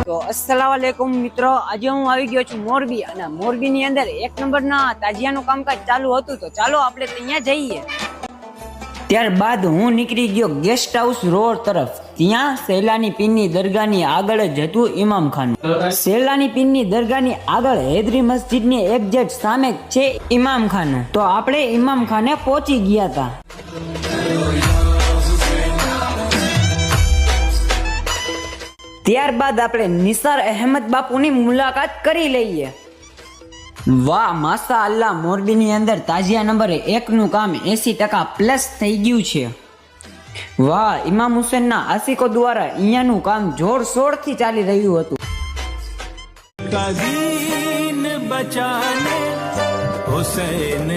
તો અસ્સલામ વાલેકુમ મિત્રો, આજે હું આવી ગયો છું મોરબી અને મોરબીની અંદર એક નંબરના તાજિયાનું કામકાજ ચાલુ હતું. તો ચાલો આપણે ત્યાં જઈએ. ત્યારબાદ હું નીકળી ગયો ગેસ્ટ હાઉસ રોડ તરફ. ત્યાં સહેલાની પીરની દરગાહની આગળ જ હતું ઇમામખાનું. સહેલાની પીરની દરગાહની આગળ હૈદરી મસ્જિદની એક્ઝેક્ટ સામે છે ઇમામખાનું. તો આપણે ઇમામખાને પહોંચી ગયા હતા. ત્યારબાદ આપણે નિસાર અહેમદ બાપુની મુલાકાત કરી લઈએ. વાહ માશા અલ્લાહ, મોરબીની અંદર તાજિયા નંબર 1 નું કામ 80% પ્લસ થઈ ગયું છે. વાહ, ઇમામ હુસેનના આશિકો દ્વારા અહીંયાનું કામ જોરશોરથી ચાલી રહ્યું હતું. का दीन बचाने हुसैन